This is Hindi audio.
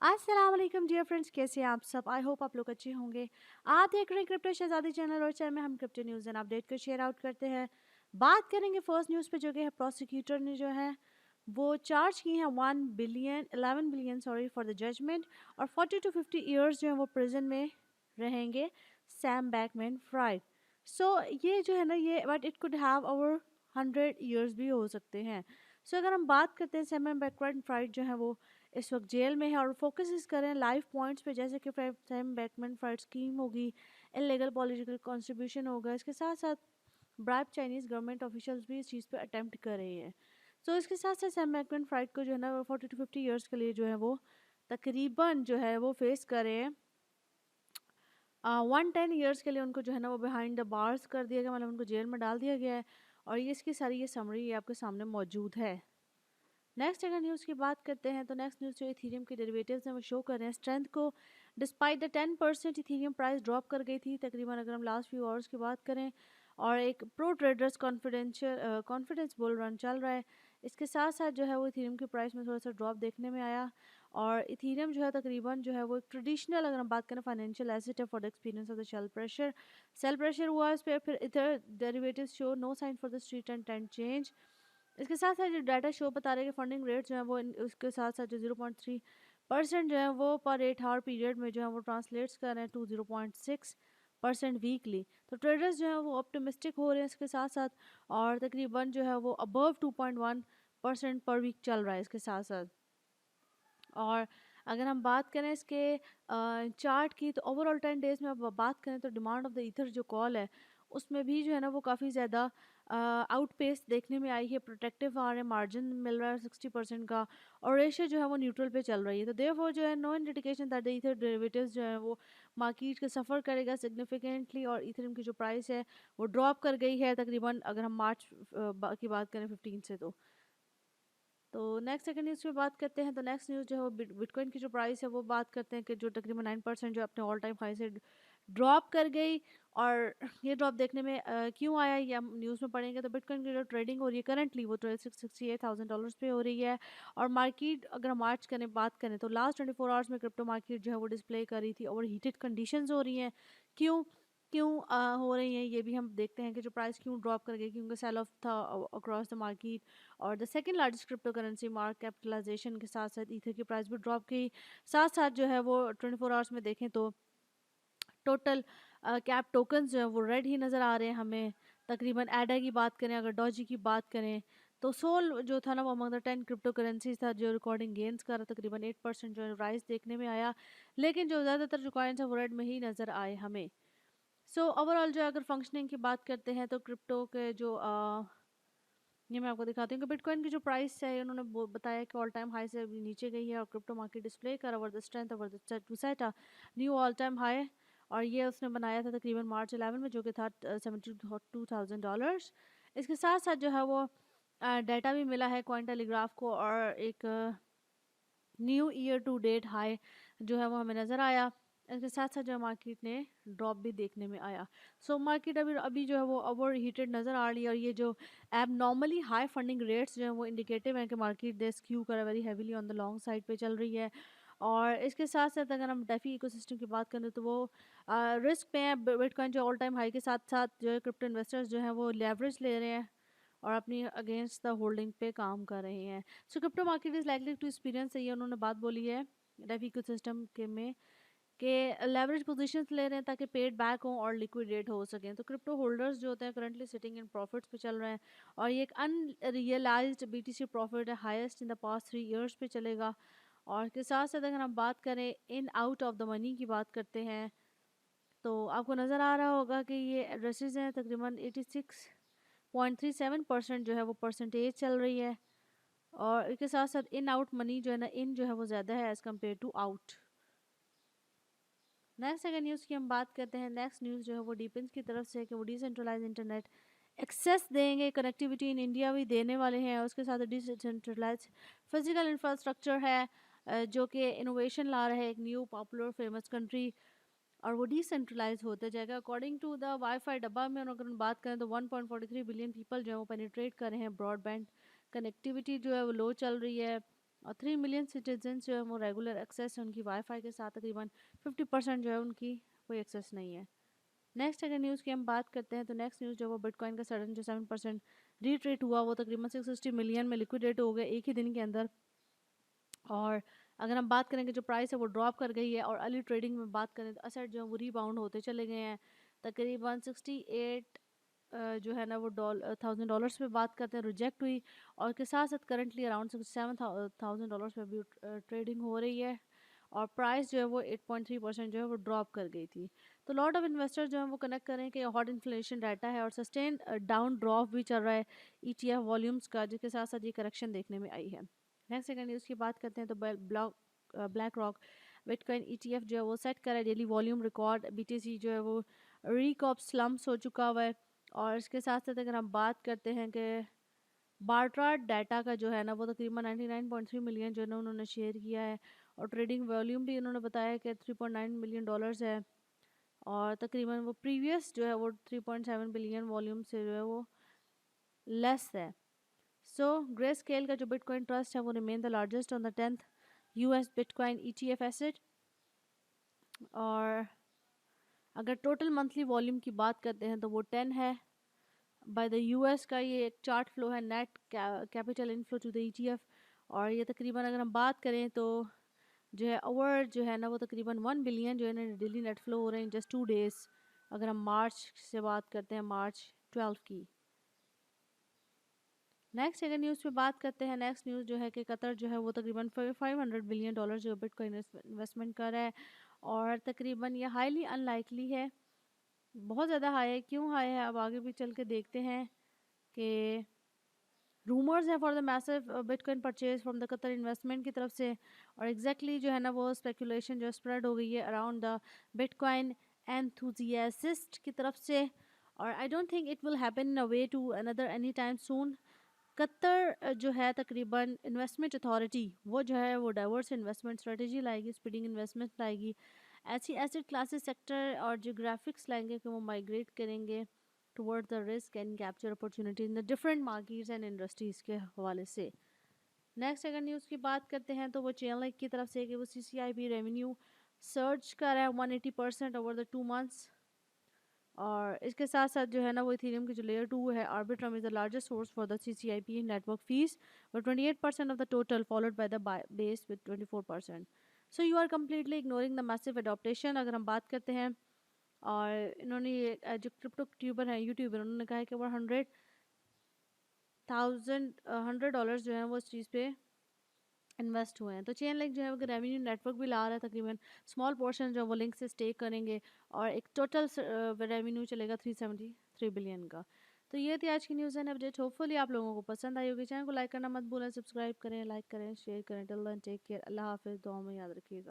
अस्सलाम वालेकुम डियर फ्रेंड्स, कैसे हैं आप सब। आई होप आप लोग अच्छे होंगे। आप देख रहे हैं क्रिप्टो शहजादी चैनल और चैनल में हम क्रिप्टो न्यूज़ एंड अपडेट को शेयर आउट करते हैं। बात करेंगे फर्स्ट न्यूज़ पे, जो कि है प्रोसिक्यूटर ने जो है वो चार्ज की है 11 बिलियन फॉर द जजमेंट, और 40 to 50 ईयर्स जो है वो प्रिजन में रहेंगे सैम बैकमैन फ्राइड। सो ये जो है ना, ये but it could have over 100 years भी हो सकते हैं। सो अगर हम बात करते हैं, सैम बैकमैन फ्राइड जो है वो इस वक्त जेल में है, और फोकस इस करें लाइफ पॉइंट्स पे, जैसे कि सैम बैकमैन फ्राइड स्कीम होगी, इलीगल पॉलिटिकल कंट्रीब्यूशन होगा, इसके साथ साथ ब्राइब चाइनीज गवर्नमेंट ऑफिशियल्स भी इस चीज़ पे अटेम्प्ट कर रहे हैं। सो इसके साथ साथ सैम बैकमैन फ्राइड को जो है ना 40 to 50 ईयर्स के लिए जो है वो तकरीबन जो है वो फेस कर रहे हैं। 110 ईयर्स के लिए उनको जो है ना वो बिहाइंड द बार्स कर दिया गया, मतलब उनको जेल में डाल दिया गया है। और ये इसकी सारी ये समरी आपके सामने मौजूद है। नेक्स्ट अगर न्यूज़ की बात करते हैं, तो नेक्स्ट न्यूज़ जो इथीरियम के डेरिवेटिव्स हैं वो शो कर रहे हैं स्ट्रेंथ को। Despite the 10% Ethereum price drop कर गई थी तकरीबन, अगर हम लास्ट फ्यू आवर्स की बात करें। और एक pro traders confidence bull run चल रहा है। इसके साथ साथ जो है वो इथीरियम की प्राइस में थोड़ा सा ड्रॉप देखने में आया। और इथीरियम जो है तकरीबन जो है वो एक ट्रेडिशनल, अगर हम बात करें, फाइनेंशियल एसेट है for the experience of the sell pressure हुआ इस पर, फिर इधर derivatives show no sign for the street and trend change. इसके साथ साथ जो डाटा शो बता रहे हैं कि फंडिंग रेट जो है वो उसके साथ साथ जो 0.3% जो है वो पर 8 आवर पीरियड में जो है वो ट्रांसलेट्स कर रहे हैं टू 0.6% वीकली। तो ट्रेडर्स जो है वो ऑप्टिमिस्टिक हो रहे हैं इसके साथ साथ, और तकरीबन जो है वो अबव 2.1% पर वीक चल रहा है इसके साथ साथ। और अगर हम बात करें इसके चार्ट की, तो ओवरऑल 10 डेज में अब बात करें तो डिमांड ऑफ द ईथर जो कॉल है उसमें भी जो है ना वो काफ़ी ज़्यादा आउटपेस देखने में आई है। प्रोटेक्टिव आ रहे हैं, मार्जिन मिल रहा है 60% का, और रेशियो जो है वो न्यूट्रल पे चल रही है। तो देयरफॉर जो है no indication that the ether derivatives जो है वो मार्केट के सफ़र करेगा सिग्निफिकेंटली, और ईथरियम की जो प्राइस है वो ड्रॉप कर गई है तकरीबन, अगर हम मार्च की बात करें 15 से। तो नेक्स्ट सेकंड न्यूज़ पे बात करते हैं, तो नेक्स्ट न्यूज़ जो है वो बिटकॉइन की जो प्राइस है वो बात करते हैं कि जो तकरीबन 9% जो अपने ऑल टाइम हाई से ड्रॉप कर गई। और ये ड्रॉप देखने में क्यों आया ये हम न्यूज़ में पढ़ेंगे। तो बिटकॉइन की जो ट्रेडिंग हो रही है करंटली वो $68,000 पे हो रही है। और मार्केट अगर हम मार्च करें बात करें, तो लास्ट 24 आवर्स में क्रिप्टो मार्केट जो है वो डिस्प्ले कर रही थी ओवर हीटेड कंडीशंस हो रही हैं। क्यों क्यों हो रही हैं, ये भी हम देखते हैं कि जो प्राइस क्यों ड्रॉप कर गई, क्योंकि सेल ऑफ था अक्रॉस द मार्केट। और the second largest crypto currency market capitalization के साथ साथ ईथर की प्राइस भी ड्रॉप की। साथ साथ जो है वो 24 आवर्स में देखें तो टोटल कैप टोकन जो है वो रेड ही नज़र आ रहे हैं हमें। तकरीबन एडा की बात करें, अगर डॉजी की बात करें, तो सोल जो था ना वो अमंग द 10 क्रिप्टो करेंसीज था जो रिकॉर्डिंग गेंस कर रहा, तकरीबन 8% जो है राइस देखने में आया। लेकिन जो ज़्यादातर जो कॉइन्स है वो रेड में ही नज़र आए हमें। सो ओवरऑल जो अगर फंक्शनिंग की बात करते हैं, तो क्रिप्टो के जो ये मैं आपको दिखाती हूँ कि बिटकॉइन की जो प्राइस है उन्होंने बताया कि ऑल टाइम हाई से अभी नीचे गई है, और क्रिप्टो मार्केट डिस्प्ले कर over the strength over the two set a knew all time high. और ये उसने बनाया था तकरीबन मार्च 11 में, जो कि था $72,000। इसके साथ साथ जो है वो डाटा भी मिला है क्वाइन टेलीग्राफ को, और एक new year to date high जो है वो हमें नज़र आया। इसके साथ साथ जो मार्केट ने ड्रॉप भी देखने में आया। सो मार्केट अभी अभी जो है वो ओवर हीटेड नज़र आ रही है, और ये जो एब नॉर्मली हाई फंडिंग रेट्स जो है वो इंडिकेटिव है कि मार्केट दे स्क्यू कर very heavily on the long side पे चल रही है। और इसके साथ साथ अगर हम डेफी इकोसिस्टम की बात करें, तो वो रिस्क पे है। बिटकॉइन जो ऑल टाइम हाई के साथ साथ जो है क्रिप्टो इन्वेस्टर्स जो हैं वो लेवरेज ले रहे हैं, और अपनी अगेंस्ट द होल्डिंग पे काम कर रहे हैं। So crypto market is likely to experience, ये उन्होंने बात बोली है डेफ इकोसिस्टम के में, कि लेवरेज पोजीशंस ले रहे हैं ताकि पेड बैक हो और लिक्विडेट हो सकें। तो क्रिप्टो होल्डर्स जो होते हैं करंटली सिटिंग इन प्रॉफिट्स पे चल रहे हैं, और ये एक अनरियलाइज्ड बीटीसी प्रॉफिट है, highest in the past 3 years पे चलेगा। और इसके साथ साथ अगर हम बात करें in out of the money की बात करते हैं, तो आपको नज़र आ रहा होगा कि ये एड्रेसेस हैं तकरीबन 86.37% जो है वो परसेंटेज चल रही है। और इसके साथ साथ इन आउट मनी जो है ना, इन जो है वो ज़्यादा है as compare to out. Next अगर न्यूज़ की हम बात करते हैं, नेक्स्ट न्यूज़ जो है वो डिफेंस की तरफ से है कि वो डिसेंट्रलाइज इंटरनेट एक्सेस देंगे, कनेक्टिविटी इन इंडिया भी देने वाले हैं। उसके साथ डिसेंट्रलाइज फिजिकल इंफ्रास्ट्रक्चर है, जो कि इनोवेशन ला रहा है एक न्यू पॉपुलर फेमस कंट्री, और वो डिसेंट्रलाइज होते जाएगा अकॉर्डिंग टू द वाईफाई डब्बा में। और अगर हम बात करें तो 1.43 बिलियन पीपल जो है वो पेनिट्रेट कर रहे हैं ब्रॉडबैंड कनेक्टिविटी जो है वो लो चल रही है। और 3 मिलियन सिटीजन्स जो है वो रेगुलर एक्सेस है उनकी वाईफाई के साथ, तकरीबन 50% जो है उनकी कोई एक्सेस नहीं है। नेक्स्ट अगर न्यूज़ की हम बात करते हैं तो नेक्स्ट न्यूज़ जो वो बिटकॉइन का सडन जो 7% रीट्रेट हुआ, वो तकरीबन 660 मिलियन में लिक्विडेट हो गया एक ही दिन के अंदर। और अगर हम बात करें कि जो प्राइस है वो ड्रॉप कर गई है, और अर्ली ट्रेडिंग में बात करें तो असेट जो है वो रीबाउंड होते चले गए हैं। तकरीबन 68 जो है ना वो $1,000 पे बात करते हैं रिजेक्ट हुई, और के साथ साथ करंटली अराउंड $67,000 पे भी ट्रेडिंग हो रही है। और प्राइस जो है वो 8.3% जो है वो ड्रॉप कर गई थी। तो लॉट ऑफ इन्वेस्टर जो है वो कनेक्ट करें कि हॉट इन्फ्लेशन डाटा है और सस्टेन डाउन ड्रॉप भी चल रहा है ETF वॉल्यूम्स का, जिसके साथ साथ ये करेक्शन देखने में आई है। नेक्स्ट सेकंड न्यूज़ की बात करते हैं तो ब्लैक रॉक बिटकॉइन ETF जो है वो सेट कर रहा है डेली वॉल्यूम रिकॉर्ड। BTC जो है वो रिकॉप स्लम्स हो चुका हुआ है। और इसके साथ साथ अगर हम बात करते हैं कि बार्ट्राट डाटा का जो है ना वो तकरीबन 99.3 मिलियन जो है ना उन्होंने शेयर किया है, और ट्रेडिंग वॉल्यूम भी उन्होंने बताया कि $3.9 मिलियन है। और तकरीबन वो प्रीवियस जो है वो 3.7 बिलियन वॉल्यूम से जो है वो लेस है। सो ग्रे स्केल का जो बिटकॉइन ट्रस्ट है वो remain the largest on the 10th US bitcoin ETF asset. और अगर टोटल मंथली वॉल्यूम की बात करते हैं तो वो 10 है। बाय द US का ये एक चार्ट फ्लो है, net capital inflow to the ETF। और ये तकरीबन अगर हम बात करें तो जो है ओवर जो है ना वो तकरीबन 1 बिलियन जो है ना डेली नेट फ्लो हो रहे हैं जस्ट 2 डेज। अगर हम मार्च से बात करते हैं, मार्च 12 की। नेक्स्ट अगर न्यूज़ पे बात करते हैं, नेक्स्ट न्यूज़ जो है कि कतर जो है वो तकरीबन $500 बिलियन जो बिटकॉइन इन्वेस्टमेंट कर रहा है। और तकरीबन ये हाईली अनलाइकली है, बहुत ज़्यादा हाई है। क्यों हाई है अब आगे भी चल के देखते हैं कि रूमर्स है for the massive bitcoin purchase from the Qatar investment की तरफ से। और एग्जैक्टली जो है ना वो स्पेकुलेशन जो स्प्रेड हो गई है अराउंड द बिटकॉइन एंथुजियासिस्ट की तरफ से। और I don't think it will happen in a way to another any time soon. Qatar जो है तकरीबन इन्वेस्टमेंट अथॉरिटी वो जो है वो डाइवर्स इन्वेस्टमेंट स्ट्रेटजी लाएगी, स्पीडिंग इन्वेस्टमेंट लाएगी, ऐसी एसेट क्लासेस सेक्टर और जियोग्राफिक्स लाएंगे कि वो माइग्रेट करेंगे toward the risk and capture opportunity in the different markets and industries के हवाले से। नेक्स्ट अगर न्यूज़ की बात करते हैं तो वो चेन लाइक की तरफ से कि वो CCIP रेवेन्यू सर्च कर रहा है 180% ओवर द 2 मंथ्स। और इसके साथ साथ जो है ना वो इथेरियम की जो लेयर 2 है, Arbitrum is the largest source for the CCIP network fees with 28% of the total, followed by the base with 24%. So you are completely ignoring the massive adoption। अगर हम बात करते हैं, और इन्होंने ये जो क्रिप्टो ट्यूबर हैं यूट्यूबर, उन्होंने कहा है कि वो $100 जो है वो इस चीज़ पे इन्वेस्ट हुए हैं। तो चेन लिंक जो है वो रेवेन्यू नेटवर्क भी ला रहा है, तकरीबन स्मॉल पोर्शन जो वो लिंक से स्टे करेंगे, और एक टोटल रेवेन्यू चलेगा 373 बिलियन का। तो ये थी आज की न्यूज़ एंड अपडेट। होपफुली आप लोगों को पसंद आई होगी। चैनल को लाइक करना मत भूलें, सब्सक्राइब करें, लाइक करें, शेयर करें। टिल देन टेक केयर, अल्लाह हाफिज़, दुआ में याद रखिएगा।